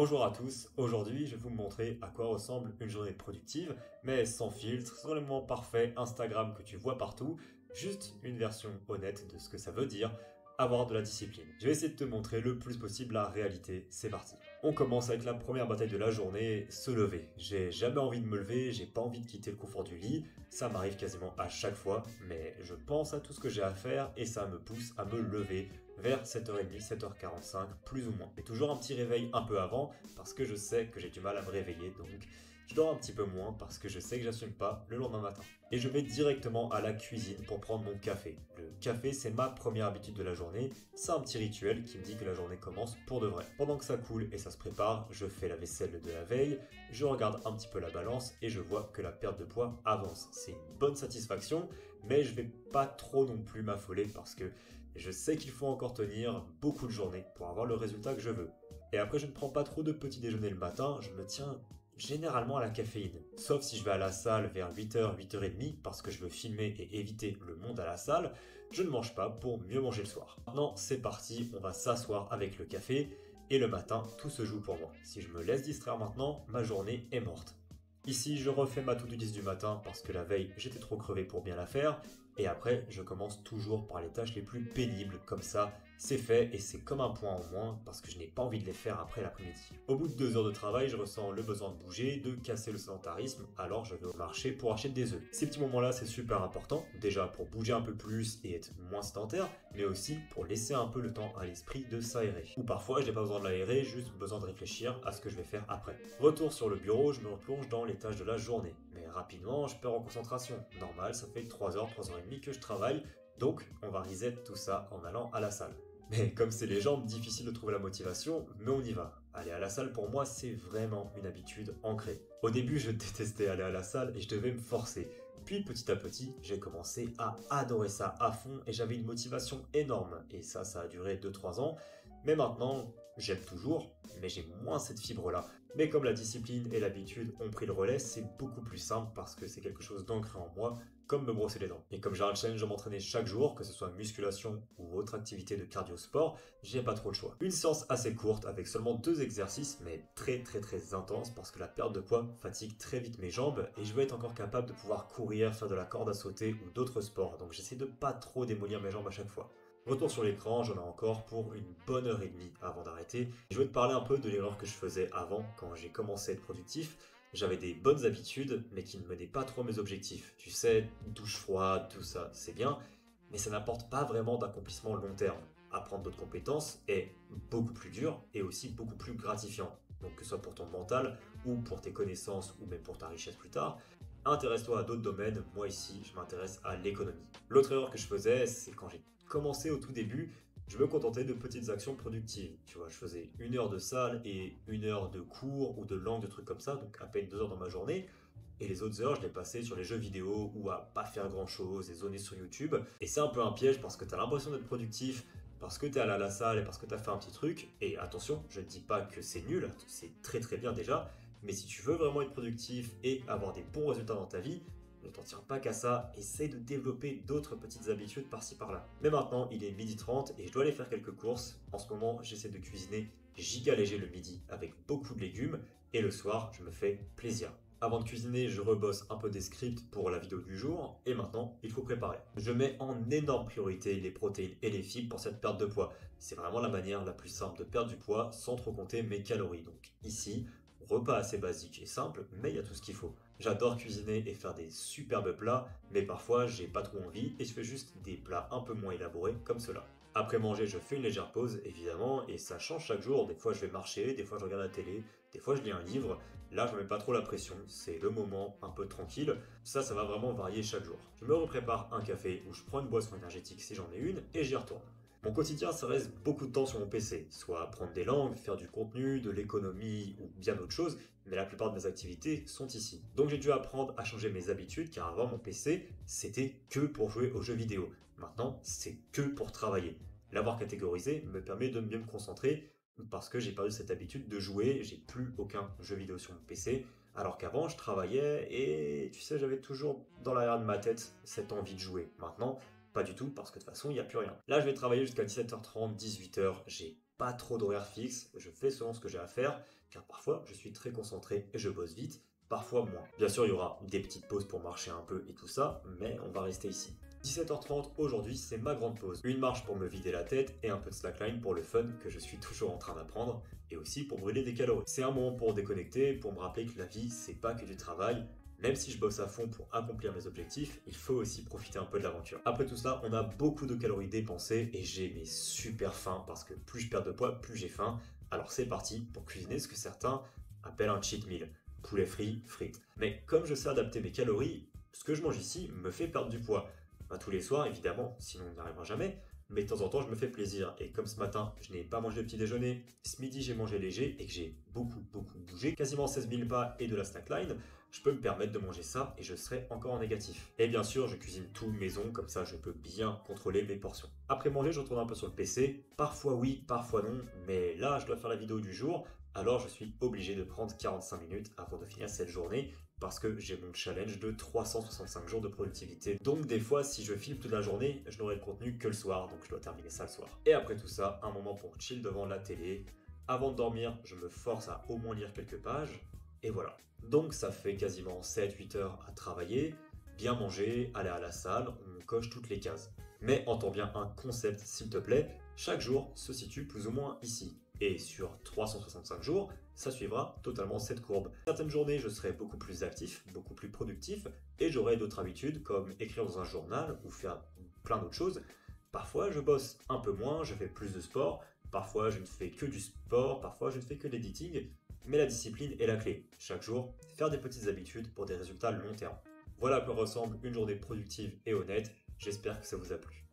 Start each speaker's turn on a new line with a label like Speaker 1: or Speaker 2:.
Speaker 1: Bonjour à tous, aujourd'hui je vais vous montrer à quoi ressemble une journée productive, mais sans filtre, sans le moment parfait Instagram que tu vois partout, juste une version honnête de ce que ça veut dire avoir de la discipline. Je vais essayer de te montrer le plus possible la réalité, c'est parti. On commence avec la première bataille de la journée, se lever. J'ai jamais envie de me lever, j'ai pas envie de quitter le confort du lit, ça m'arrive quasiment à chaque fois, mais je pense à tout ce que j'ai à faire et ça me pousse à me lever vers 7h30, 7h45, plus ou moins. Et toujours un petit réveil un peu avant, parce que je sais que j'ai du mal à me réveiller, donc je dors un petit peu moins parce que je sais que j'assume pas le lendemain matin. Et je vais directement à la cuisine pour prendre mon café. Le café, c'est ma première habitude de la journée, c'est un petit rituel qui me dit que la journée commence pour de vrai. Pendant que ça coule et ça se prépare, je fais la vaisselle de la veille, je regarde un petit peu la balance et je vois que la perte de poids avance. C'est une bonne satisfaction, mais je vais pas trop non plus m'affoler parce que je sais qu'il faut encore tenir beaucoup de journées pour avoir le résultat que je veux. Et après, je ne prends pas trop de petit déjeuner le matin, je me tiens généralement à la caféine. Sauf si je vais à la salle vers 8h, 8h30 parce que je veux filmer et éviter le monde à la salle, je ne mange pas pour mieux manger le soir. Maintenant, c'est parti, on va s'asseoir avec le café et le matin, tout se joue pour moi. Si je me laisse distraire maintenant, ma journée est morte. Ici, je refais ma to-do list du matin parce que la veille, j'étais trop crevé pour bien la faire. Et après, je commence toujours par les tâches les plus pénibles. Comme ça, c'est fait et c'est comme un point en moins parce que je n'ai pas envie de les faire après l'après-midi. Au bout de 2 heures de travail, je ressens le besoin de bouger, de casser le sédentarisme, alors je vais au marché pour acheter des œufs. Ces petits moments-là, c'est super important. Déjà pour bouger un peu plus et être moins sédentaire, mais aussi pour laisser un peu le temps à l'esprit de s'aérer. Ou parfois, je n'ai pas besoin de l'aérer, juste besoin de réfléchir à ce que je vais faire après. Retour sur le bureau, je me replonge dans les tâches de la journée. Mais rapidement, je perds en concentration. Normal, ça fait 3h, 3h30 que je travaille, donc on va reset tout ça en allant à la salle. Mais comme c'est les jambes, difficile de trouver la motivation, mais on y va. Aller à la salle pour moi, c'est vraiment une habitude ancrée. Au début, je détestais aller à la salle et je devais me forcer. Puis petit à petit, j'ai commencé à adorer ça à fond et j'avais une motivation énorme. Et ça a duré 2-3 ans. Mais maintenant, j'aime toujours, mais j'ai moins cette fibre-là. Mais comme la discipline et l'habitude ont pris le relais, c'est beaucoup plus simple parce que c'est quelque chose d'ancré en moi, comme me brosser les dents. Et comme j'ai un challenge de m'entraîner chaque jour, que ce soit musculation ou autre activité de cardio-sport, j'ai pas trop le choix. Une séance assez courte avec seulement 2 exercices, mais très intense parce que la perte de poids fatigue très vite mes jambes et je veux être encore capable de pouvoir courir, faire de la corde à sauter ou d'autres sports. Donc j'essaie de pas trop démolir mes jambes à chaque fois. Retour sur l'écran, j'en ai encore pour une bonne heure et demie avant d'arrêter. Je vais te parler un peu de l'erreur que je faisais avant, quand j'ai commencé à être productif. J'avais des bonnes habitudes, mais qui ne menaient pas trop à mes objectifs. Tu sais, douche froide, tout ça, c'est bien, mais ça n'apporte pas vraiment d'accomplissement long terme. Apprendre d'autres compétences est beaucoup plus dur et aussi beaucoup plus gratifiant. Donc que ce soit pour ton mental, ou pour tes connaissances, ou même pour ta richesse plus tard, intéresse-toi à d'autres domaines, moi ici je m'intéresse à l'économie. L'autre erreur que je faisais, c'est quand j'ai commencé au tout début, je me contentais de petites actions productives. Tu vois, je faisais 1 heure de salle et 1 heure de cours ou de langue, de trucs comme ça, donc à peine 2 heures dans ma journée. Et les autres heures, je les passais sur les jeux vidéo ou à pas faire grand chose et zoner sur YouTube. Et c'est un peu un piège parce que t'as l'impression d'être productif, parce que t'es allé à la salle et parce que t'as fait un petit truc. Et attention, je ne dis pas que c'est nul, c'est très bien déjà. Mais si tu veux vraiment être productif et avoir des bons résultats dans ta vie, ne t'en tire pas qu'à ça, essaye de développer d'autres petites habitudes par-ci par-là. Mais maintenant, il est 12h30 et je dois aller faire quelques courses. En ce moment, j'essaie de cuisiner giga léger le midi avec beaucoup de légumes et le soir, je me fais plaisir. Avant de cuisiner, je rebosse un peu des scripts pour la vidéo du jour et maintenant, il faut préparer. Je mets en énorme priorité les protéines et les fibres pour cette perte de poids. C'est vraiment la manière la plus simple de perdre du poids sans trop compter mes calories. Donc ici, repas assez basique et simple, mais il y a tout ce qu'il faut. J'adore cuisiner et faire des superbes plats, mais parfois j'ai pas trop envie et je fais juste des plats un peu moins élaborés comme cela. Après manger, je fais une légère pause évidemment et ça change chaque jour. Des fois je vais marcher, des fois je regarde la télé, des fois je lis un livre. Là je me mets pas trop la pression, c'est le moment un peu tranquille. Ça va vraiment varier chaque jour. Je me reprépare un café ou je prends une boisson énergétique si j'en ai une et j'y retourne. Mon quotidien, ça reste beaucoup de temps sur mon PC, soit apprendre des langues, faire du contenu, de l'économie ou bien d'autres choses, mais la plupart de mes activités sont ici. Donc j'ai dû apprendre à changer mes habitudes car avant mon PC, c'était que pour jouer aux jeux vidéo. Maintenant, c'est que pour travailler. L'avoir catégorisé me permet de mieux me concentrer parce que j'ai perdu cette habitude de jouer, j'ai plus aucun jeu vidéo sur mon PC, alors qu'avant je travaillais et tu sais, j'avais toujours dans l'arrière de ma tête cette envie de jouer. Maintenant, pas du tout, parce que de toute façon, il n'y a plus rien. Là, je vais travailler jusqu'à 17h30, 18h, j'ai pas trop d'horaire fixe, je fais selon ce que j'ai à faire, car parfois je suis très concentré et je bosse vite, parfois moins. Bien sûr, il y aura des petites pauses pour marcher un peu et tout ça, mais on va rester ici. 17h30 aujourd'hui, c'est ma grande pause. Une marche pour me vider la tête et un peu de slackline pour le fun que je suis toujours en train d'apprendre et aussi pour brûler des calories. C'est un moment pour déconnecter, pour me rappeler que la vie, c'est pas que du travail. Même si je bosse à fond pour accomplir mes objectifs, il faut aussi profiter un peu de l'aventure. Après tout ça, on a beaucoup de calories dépensées et j'ai mes super faim parce que plus je perds de poids, plus j'ai faim. Alors c'est parti pour cuisiner ce que certains appellent un cheat meal. Poulet frit, frites. Mais comme je sais adapter mes calories, ce que je mange ici me fait perdre du poids. Pas tous les soirs, évidemment, sinon on n'y arrivera jamais. Mais de temps en temps, je me fais plaisir. Et comme ce matin, je n'ai pas mangé le petit déjeuner, ce midi, j'ai mangé léger et que j'ai beaucoup bougé, quasiment 16 000 pas et de la slackline, je peux me permettre de manger ça et je serai encore en négatif. Et bien sûr, je cuisine tout maison, comme ça je peux bien contrôler mes portions. Après manger, je retourne un peu sur le PC. Parfois oui, parfois non, mais là, je dois faire la vidéo du jour. Alors je suis obligé de prendre 45 minutes avant de finir cette journée parce que j'ai mon challenge de 365 jours de productivité. Donc des fois, si je filme toute la journée, je n'aurai le contenu que le soir, donc je dois terminer ça le soir. Et après tout ça, un moment pour chill devant la télé. Avant de dormir, je me force à au moins lire quelques pages, et voilà. Donc ça fait quasiment 7-8 heures à travailler, bien manger, aller à la salle, on coche toutes les cases. Mais entends bien un concept s'il te plaît, chaque jour se situe plus ou moins ici. Et sur 365 jours, ça suivra totalement cette courbe. Certaines journées, je serai beaucoup plus actif, beaucoup plus productif, et j'aurai d'autres habitudes comme écrire dans un journal ou faire plein d'autres choses. Parfois, je bosse un peu moins, je fais plus de sport, parfois je ne fais que du sport, parfois je ne fais que de l'editing, mais la discipline est la clé. Chaque jour, faire des petites habitudes pour des résultats long terme. Voilà à quoi ressemble une journée productive et honnête, j'espère que ça vous a plu.